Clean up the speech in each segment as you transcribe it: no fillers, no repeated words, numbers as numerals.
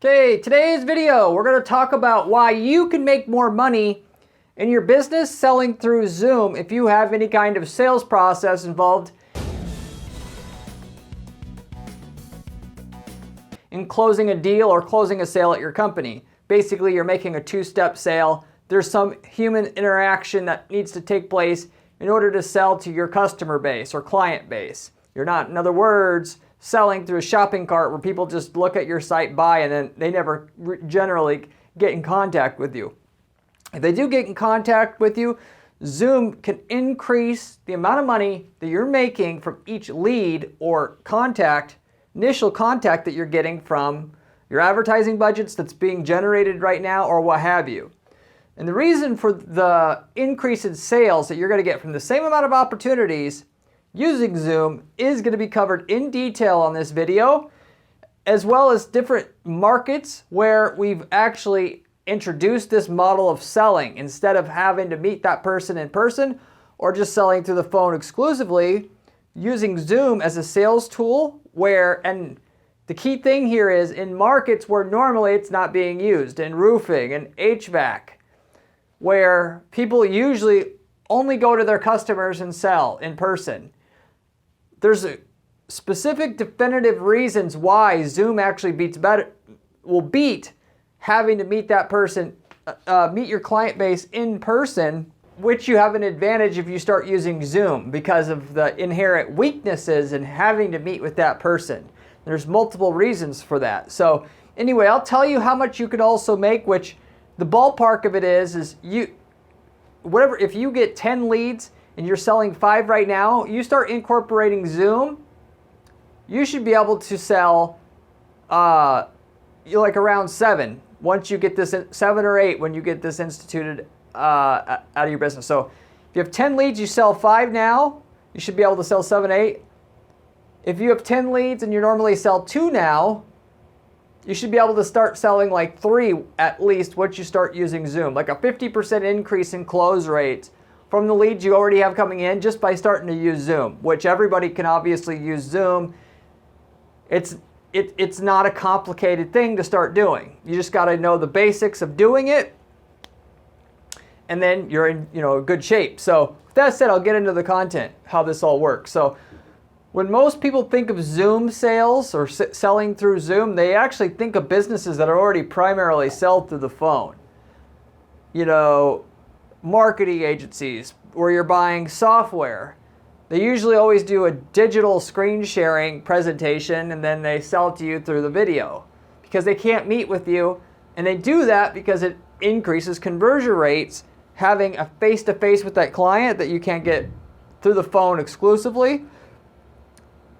Okay, today's video, we're going to talk about why you can make more money in your business selling through Zoom if you have any kind of sales process involved in closing a deal or closing a sale at your company. Basically, you're making a two-step sale. There's some human interaction that needs to take place in order to sell to your customer base or client base. You're not, in other words, selling through a shopping cart where people just look at your site, buy, and then they never generally get in contact with you. If they do get in contact with you, Zoom can increase the amount of money that you're making from each lead or contact, initial contact that you're getting from your advertising budgets that's being generated right now or what have you. And the reason for the increase in sales that you're going to get from the same amount of opportunities using Zoom is going to be covered in detail on this video, as well as different markets where we've actually introduced this model of selling instead of having to meet that person in person or just selling through the phone exclusively, using Zoom as a sales tool and the key thing here is in markets where normally it's not being used, in roofing and HVAC, where people usually only go to their customers and sell in person. There's a specific definitive reasons why Zoom actually will beat having to meet that person, meet your client base in person, which you have an advantage if you start using Zoom because of the inherent weaknesses in having to meet with that person. There's multiple reasons for that. So anyway, I'll tell you how much you could also make, which the ballpark of it is if you get 10 leads and you're selling 5 right now, you start incorporating Zoom, you should be able to sell like around 7 once you get this, 7 or 8 when you get this instituted out of your business. So if you have 10 leads, you sell 5 now, you should be able to sell 7, 8. If you have 10 leads and you normally sell 2 now, you should be able to start selling like 3 at least once you start using Zoom. Like a 50% increase in close rates from the leads you already have coming in just by starting to use Zoom, which everybody can obviously use Zoom. It's not a complicated thing to start doing. You just got to know the basics of doing it, and then you're in good shape. So with that said, I'll get into the content, how this all works. So when most people think of Zoom sales or selling through Zoom, they actually think of businesses that are already primarily sell through the phone. Marketing agencies where you're buying software. They usually always do a digital screen sharing presentation and then they sell it to you through the video because they can't meet with you, and they do that because it increases conversion rates having a face-to-face with that client that you can't get through the phone exclusively.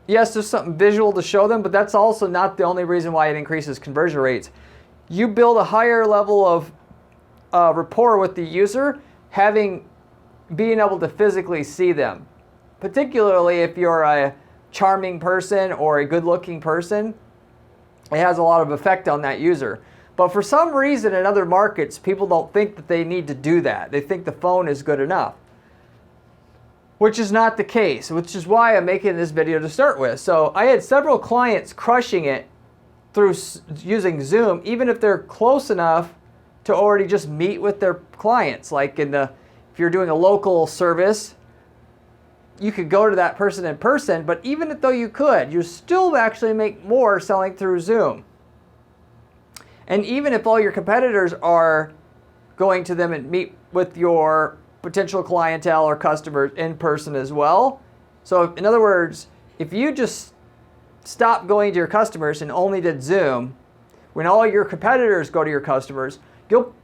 Yes, there's something visual to show them, but that's also not the only reason why it increases conversion rates. You build a higher level of rapport with the user, being able to physically see them. Particularly if you're a charming person or a good-looking person, it has a lot of effect on that user. But for some reason in other markets, people don't think that they need to do that. They think the phone is good enough, which is not the case, which is why I'm making this video to start with. So I had several clients crushing it through using Zoom, even if they're close enough to already just meet with their clients. Like if you're doing a local service, you could go to that person in person, but even though you could, you still actually make more selling through Zoom. And even if all your competitors are going to them and meet with your potential clientele or customers in person as well. So in other words, if you just stopped going to your customers and only did Zoom, when all your competitors go to your customers, you'll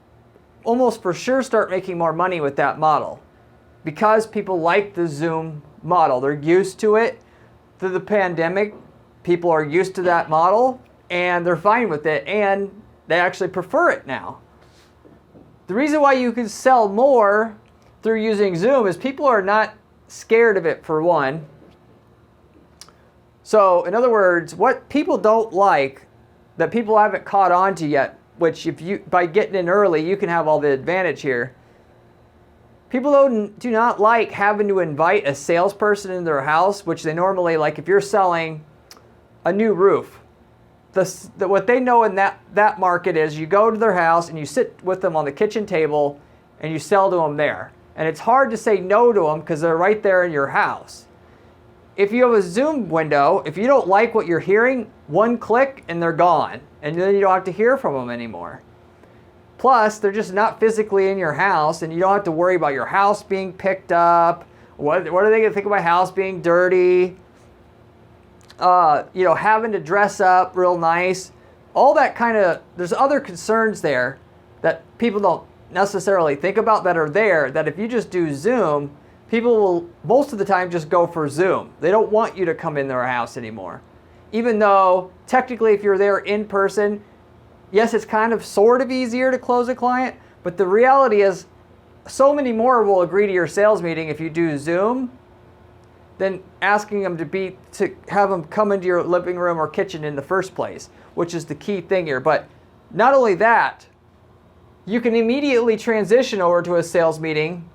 almost for sure start making more money with that model because people like the Zoom model. They're used to it. Through the pandemic, people are used to that model and they're fine with it, and they actually prefer it now. The reason why you can sell more through using Zoom is people are not scared of it, for one. So in other words, what people don't like that people haven't caught on to yet, which by getting in early, you can have all the advantage here. People do not like having to invite a salesperson in their house, which they normally, like if you're selling a new roof, what they know in that market is you go to their house and you sit with them on the kitchen table and you sell to them there. And it's hard to say no to them because they're right there in your house. If you have a Zoom window, if you don't like what you're hearing, one click and they're gone. And then you don't have to hear from them anymore. Plus, they're just not physically in your house and you don't have to worry about your house being picked up. What are they going to think of my house being dirty? Having to dress up real nice. All that kind of, there's other concerns there that people don't necessarily think about that are there, that if you just do Zoom, people will most of the time just go for Zoom. They don't want you to come in their house anymore. Even though technically if you're there in person, yes, it's kind of sort of easier to close a client, but the reality is so many more will agree to your sales meeting if you do Zoom than asking them to have them come into your living room or kitchen in the first place, which is the key thing here. But not only that, you can immediately transition over to a sales meeting.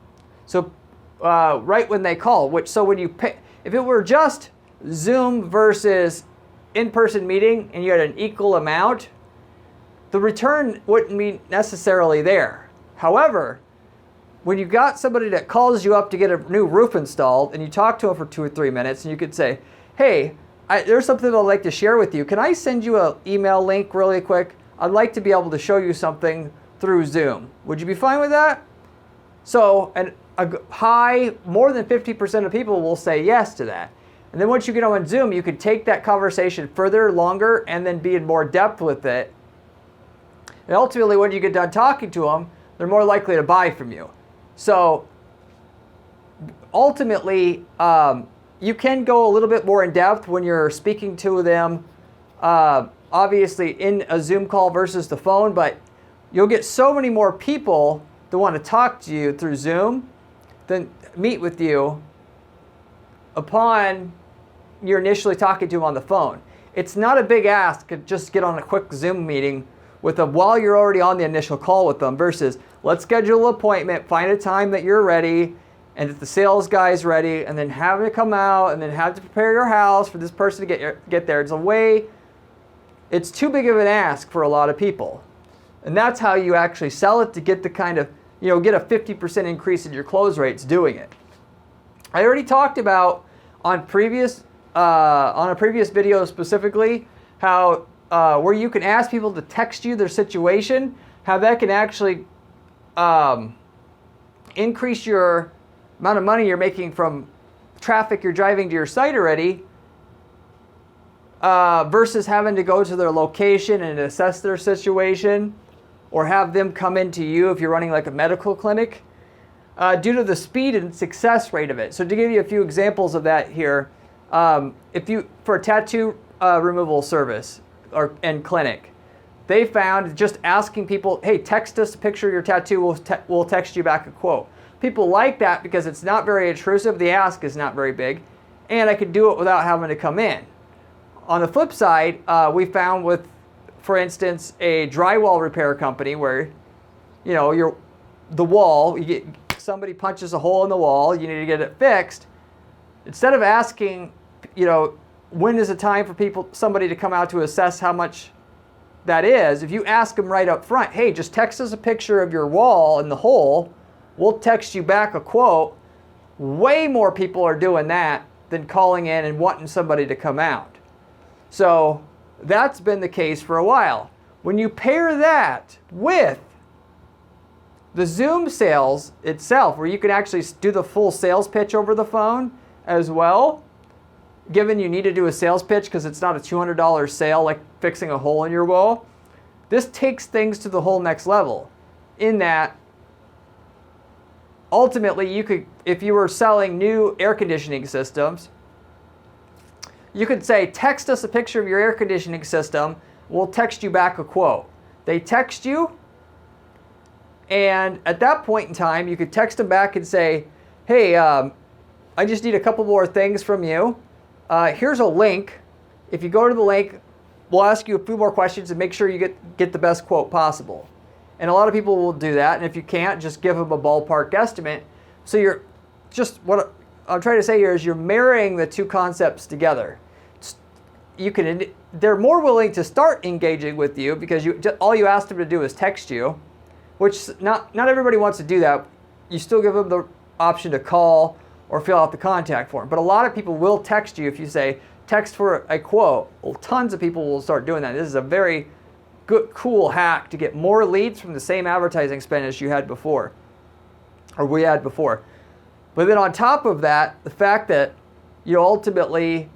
So right when they call, when you pay, if it were just Zoom versus in-person meeting and you had an equal amount, the return wouldn't be necessarily there. However, when you got somebody that calls you up to get a new roof installed and you talk to them for 2 or 3 minutes and you could say, hey, there's something I'd like to share with you. Can I send you an email link really quick? I'd like to be able to show you something through Zoom. Would you be fine with that? So more than 50% of people will say yes to that. And then once you get on Zoom, you could take that conversation further, longer, and then be in more depth with it. And ultimately, when you get done talking to them, they're more likely to buy from you. So ultimately, you can go a little bit more in depth when you're speaking to them, obviously in a Zoom call versus the phone, but you'll get so many more people that want to talk to you through Zoom than meet with you upon you're initially talking to them on the phone. It's not a big ask to just get on a quick Zoom meeting with them while you're already on the initial call with them versus let's schedule an appointment, find a time that you're ready and that the sales guy's ready, and then have it come out and then have to prepare your house for this person to get there. It's too big of an ask for a lot of people. And that's how you actually sell it to get the kind of, get a 50% increase in your close rates doing it. I already talked about on a previous video specifically how where you can ask people to text you their situation, how that can actually increase your amount of money you're making from traffic you're driving to your site already versus having to go to their location and assess their situation or have them come into you if you're running like a medical clinic due to the speed and success rate of it. So to give you a few examples of that here, for a tattoo removal service and clinic, they found just asking people, hey, text us a picture of your tattoo, we'll text you back a quote. People like that because it's not very intrusive, the ask is not very big, and I could do it without having to come in. On the flip side, we found with, for instance, a drywall repair company where, the wall, somebody punches a hole in the wall, you need to get it fixed. Instead of asking, when is the time for somebody to come out to assess how much that is, if you ask them right up front, hey, just text us a picture of your wall and the hole, we'll text you back a quote. Way more people are doing that than calling in and wanting somebody to come out. So that's been the case for a while. When you pair that with the Zoom sales itself, where you can actually do the full sales pitch over the phone as well, given you need to do a sales pitch because it's not a $200 sale like fixing a hole in your wall, this takes things to the whole next level. In that, ultimately, you could, if you were selling new air conditioning systems, you could say, text us a picture of your air conditioning system, we'll text you back a quote. They text you, and at that point in time, you could text them back and say, hey, I just need a couple more things from you. Here's a link. If you go to the link, we'll ask you a few more questions and make sure you get the best quote possible. And a lot of people will do that. And if you can't, just give them a ballpark estimate. So what I'm trying to say here is you're marrying the two concepts together. they're more willing to start engaging with you because all you asked them to do is text you, which not everybody wants to do that. You still give them the option to call or fill out the contact form. But a lot of people will text you if you say, text for a quote. Well, tons of people will start doing that. This is a very good, cool hack to get more leads from the same advertising spend as you had before, or we had before. But then on top of that, the fact that ultimately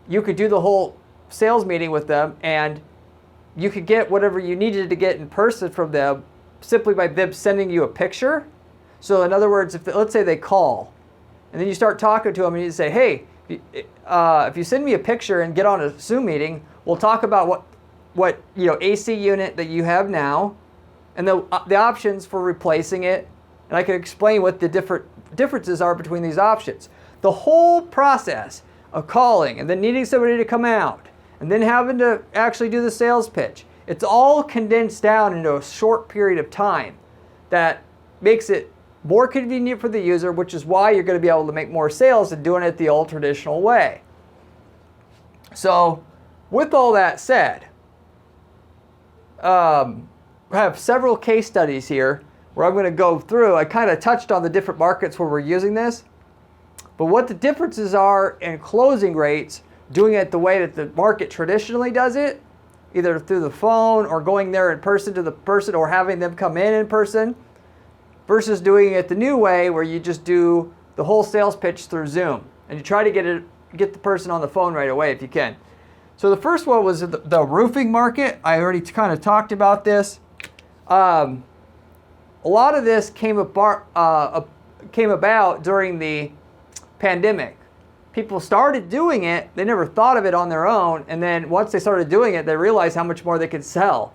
you could do the whole sales meeting with them and you could get whatever you needed to get in person from them simply by them sending you a picture. So in other words, let's say they call and then you start talking to them and you say, hey, if you send me a picture and get on a Zoom meeting, we'll talk about what AC unit that you have now and the options for replacing it. And I can explain what the differences are between these options. The whole process of calling and then needing somebody to come out and then having to actually do the sales pitch, it's all condensed down into a short period of time that makes it more convenient for the user, which is why you're going to be able to make more sales than doing it the old traditional way. So with all that said, I have several case studies here where I'm going to go through. I kind of touched on the different markets where we're using this, but what the differences are in closing rates, doing it the way that the market traditionally does it, either through the phone or going there in person to the person or having them come in person, versus doing it the new way where you just do the whole sales pitch through Zoom and you try to get the person on the phone right away if you can. So the first one was the roofing market. I already kind of talked about this. A lot of this came about during the pandemic. People started doing it. They never thought of it on their own. And then once they started doing it, they realized how much more they could sell.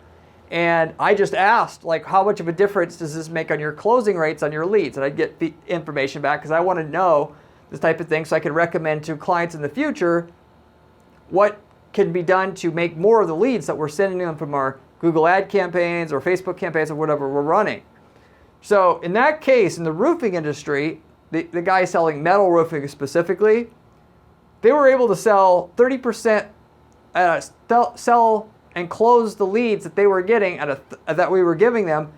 And I just asked, like, how much of a difference does this make on your closing rates on your leads? And I'd get the information back because I want to know this type of thing so I can recommend to clients in the future what can be done to make more of the leads that we're sending them from our Google ad campaigns or Facebook campaigns or whatever we're running. So in that case, in the roofing industry, the guy selling metal roofing specifically, they were able to sell 30%, sell and close the leads that they were getting that we were giving them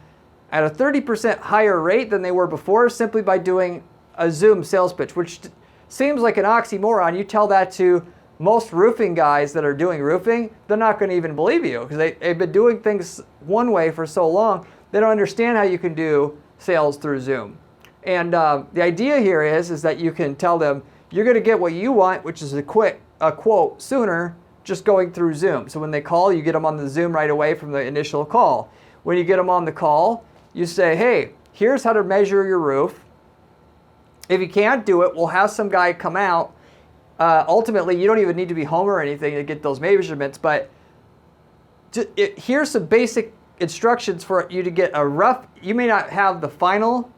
at a 30% higher rate than they were before, simply by doing a Zoom sales pitch, which seems like an oxymoron. You tell that to most roofing guys that are doing roofing, they're not going to even believe you because they've been doing things one way for so long. They don't understand how you can do sales through Zoom. And the idea here is that you can tell them you're going to get what you want, which is a quote sooner, just going through Zoom. So when they call, you get them on the Zoom right away from the initial call. When you get them on the call, you say, hey, here's how to measure your roof. If you can't do it, we'll have some guy come out. Ultimately, you don't even need to be home or anything to get those measurements, but here's some basic instructions for you to get a rough. You may not have the final,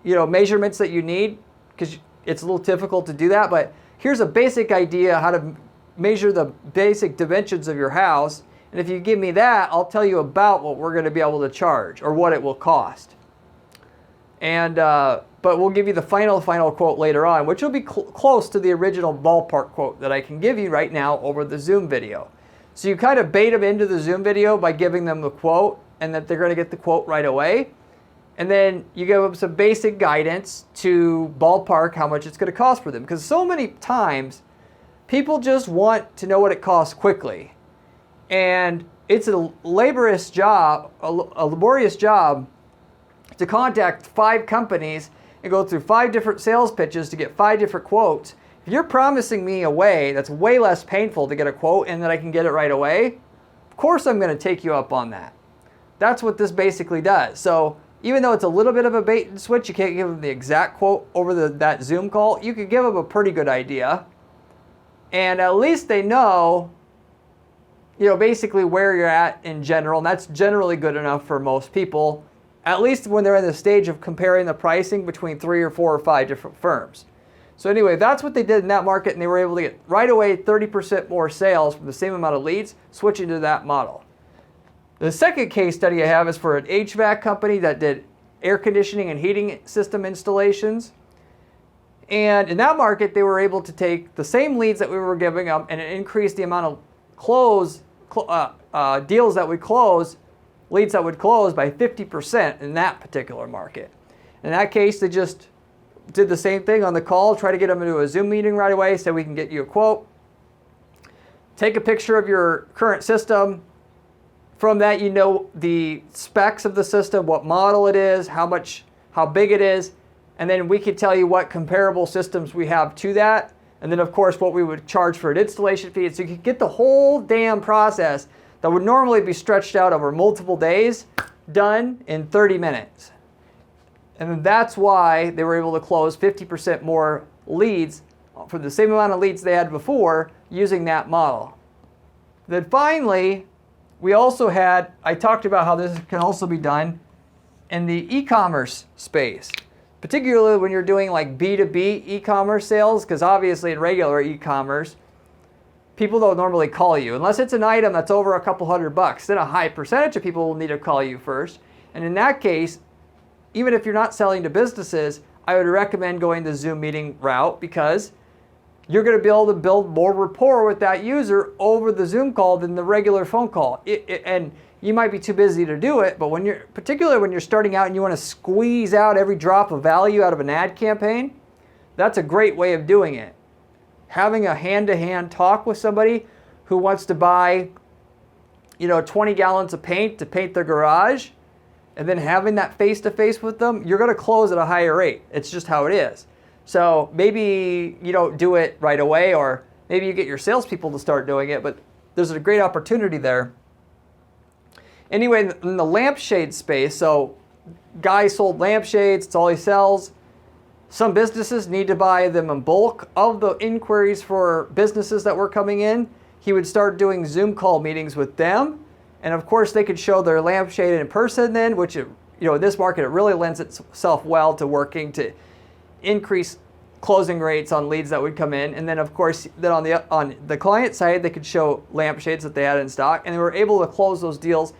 measurements that you need because it's a little difficult to do that, but here's a basic idea how to measure the basic dimensions of your house. And if you give me that, I'll tell you about what we're going to be able to charge or what it will cost. And but we'll give you the final quote later on, which will be close to the original ballpark quote that I can give you right now over the Zoom video. So you kind of bait them into the Zoom video by giving them the quote and that they're going to get the quote right away. And then you give them some basic guidance to ballpark how much it's going to cost for them. Because so many times people just want to know what it costs quickly. And it's a laborious job to contact 5 companies and go through 5 different sales pitches to get 5 different quotes. If you're promising me a way that's way less painful to get a quote and that I can get it right away, of course I'm going to take you up on that. That's what this basically does. So even though it's a little bit of a bait and switch, you can't give them the exact quote over that Zoom call, you could give them a pretty good idea. And at least they know, basically where you're at in general. And that's generally good enough for most people, at least when they're in the stage of comparing the pricing between 3 or 4 or 5 different firms. So anyway, that's what they did in that market, and they were able to get right away 30% more sales from the same amount of leads, switching to that model. The second case study I have is for an HVAC company that did air conditioning and heating system installations. And in that market, they were able to take the same leads that we were giving them and increase the amount of deals that would close, leads that would close by 50% in that particular market. In that case, they just did the same thing on the call, try to get them into a Zoom meeting right away so we can get you a quote. Take a picture of your current system. From that, you know the specs of the system, what model it is, how big it is, and then we could tell you what comparable systems we have to that, and then of course what we would charge for an installation fee. So you could get the whole damn process that would normally be stretched out over multiple days done in 30 minutes. And that's why they were able to close 50% more leads for the same amount of leads they had before using that model. Then finally, we also had, I talked about how this can also be done in the e-commerce space, particularly when you're doing like B2B e-commerce sales, because obviously in regular e-commerce, people don't normally call you unless it's an item that's over a couple $100. Then a high percentage of people will need to call you first. And in that case, even if you're not selling to businesses, I would recommend going the Zoom meeting route because you're going to be able to build more rapport with that user over the Zoom call than the regular phone call. And you might be too busy to do it, but particularly when you're starting out and you want to squeeze out every drop of value out of an ad campaign, that's a great way of doing it. Having a hand-to-hand talk with somebody who wants to buy, 20 gallons of paint to paint their garage, and then having that face-to-face with them, you're going to close at a higher rate. It's just how it is. So maybe you don't do it right away, or maybe you get your salespeople to start doing it, but there's a great opportunity there. Anyway, in the lampshade space, so guy sold lampshades, it's all he sells. Some businesses need to buy them in bulk. Of the inquiries for businesses that were coming in, he would start doing Zoom call meetings with them. And of course, they could show their lampshade in person then, which, in this market, it really lends itself well to working to increase closing rates on leads that would come in. And then, of course, then on the client side, they could show lampshades that they had in stock. And they were able to close those deals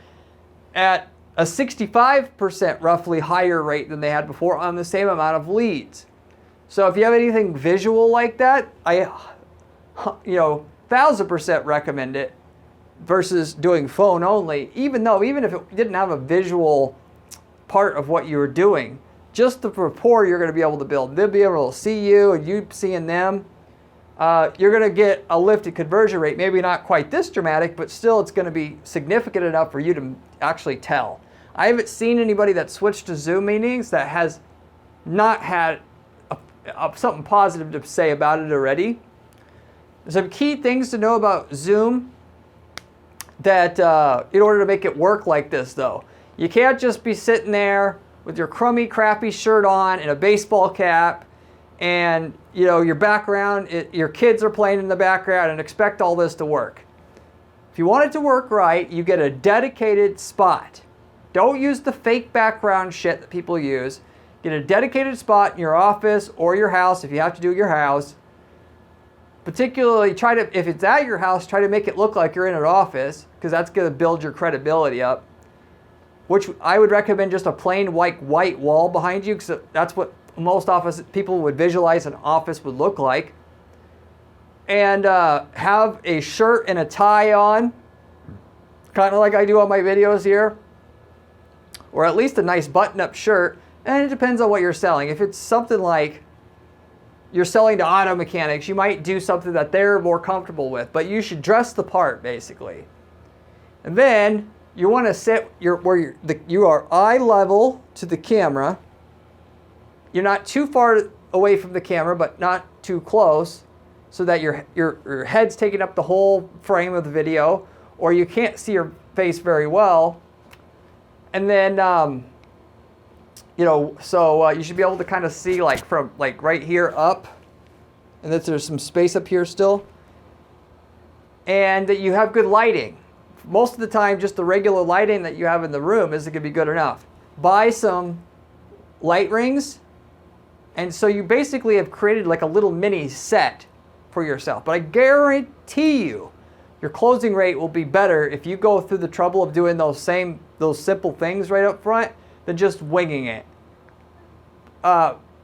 at a 65% roughly higher rate than they had before on the same amount of leads. So if you have anything visual like that, I 1000% recommend it versus doing phone only, even if it didn't have a visual part of what you were doing, just the rapport you're going to be able to build. They'll be able to see you and you seeing them. You're going to get a lifted conversion rate, maybe not quite this dramatic, but still it's going to be significant enough for you to actually tell. I haven't seen anybody that switched to Zoom meetings that has not had something positive to say about it already. Some key things to know about Zoom that in order to make it work like this though, you can't just be sitting there with your crummy, crappy shirt on and a baseball cap and your background, your kids are playing in the background and expect all this to work. If you want it to work right, you get a dedicated spot. Don't use the fake background shit that people use. Get a dedicated spot in your office or your house if you have to do it at your house. Particularly, if it's at your house, try to make it look like you're in an office because that's going to build your credibility up. Which I would recommend just a plain white wall behind you because that's what most office people would visualize an office would look like. And have a shirt and a tie on, kind of like I do on my videos here. Or at least a nice button-up shirt. And it depends on what you're selling. If it's something like you're selling to auto mechanics, you might do something that they're more comfortable with. But you should dress the part, basically. And then you want to sit where you are eye level to the camera. You're not too far away from the camera, but not too close, so that your head's taking up the whole frame of the video, or you can't see your face very well. And then, you should be able to kind of see from right here up, and that there's some space up here still, and that you have good lighting. Most of the time, just the regular lighting that you have in the room isn't going to be good enough. Buy some light rings, and so you basically have created like a little mini set for yourself. But I guarantee you, your closing rate will be better if you go through the trouble of doing those simple things right up front than just winging it.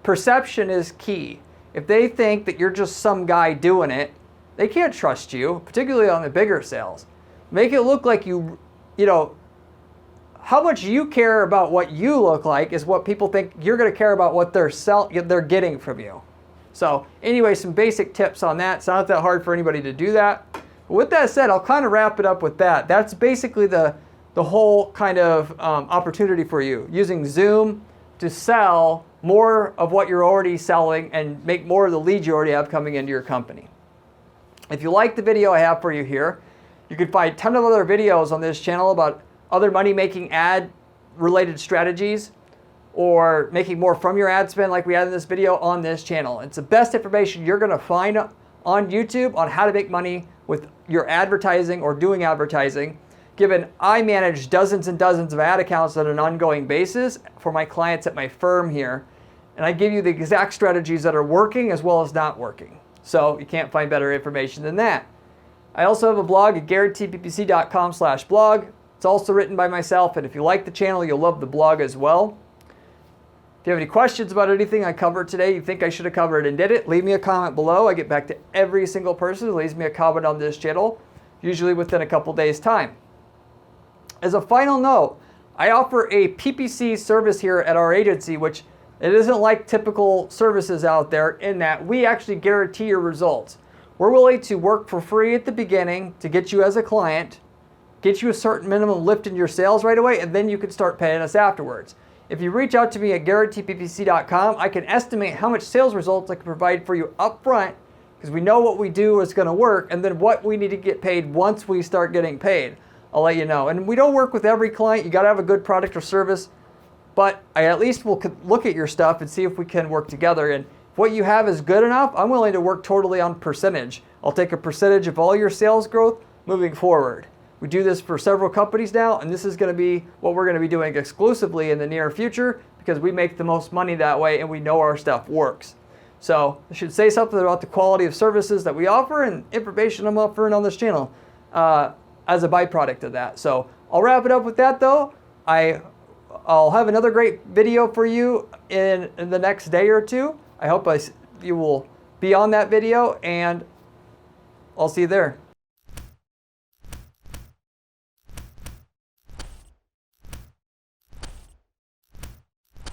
Perception is key. if they think that you're just some guy doing it, they can't trust you, particularly on the bigger sales. Make it look like you know, how much you care about what you look like is what people think you're going to care about what they're getting from you. So anyway, some basic tips on that. It's not that hard for anybody to do that. But with that said, I'll kind of wrap it up with that. That's basically the whole kind of opportunity for you, using Zoom to sell more of what you're already selling and make more of the leads you already have coming into your company. If you like the video I have for you here, you can find a ton of other videos on this channel about other money-making ad-related strategies or making more from your ad spend like we had in this video on this channel. It's the best information you're going to find on YouTube on how to make money with your advertising or doing advertising, given I manage dozens and dozens of ad accounts on an ongoing basis for my clients at my firm here, and I give you the exact strategies that are working as well as not working. So you can't find better information than that. I also have a blog at GaryTPPC.com/blog. It's also written by myself, and if you like the channel, you'll love the blog as well. If you have any questions about anything I covered today, you think I should have covered and did it, leave me a comment below. I get back to every single person who leaves me a comment on this channel, usually within a couple days' time. As a final note, I offer a PPC service here at our agency, which it isn't like typical services out there in that we actually guarantee your results. We're willing to work for free at the beginning to get you as a client, get you a certain minimum lift in your sales right away, and then you can start paying us afterwards. If you reach out to me at GaryTPPC.com, I can estimate how much sales results I can provide for you up front, because we know what we do is going to work, and then what we need to get paid once we start getting paid. I'll let you know. And we don't work with every client. You got to have a good product or service, but I at least will look at your stuff and see if we can work together. And if what you have is good enough, I'm willing to work totally on percentage. I'll take a percentage of all your sales growth moving forward. We do this for several companies now, and this is going to be what we're going to be doing exclusively in the near future because we make the most money that way and we know our stuff works. So I should say something about the quality of services that we offer and information I'm offering on this channel as a byproduct of that. So I'll wrap it up with that though. I'll have another great video for you in the next day or two. I hope you will be on that video, and I'll see you there.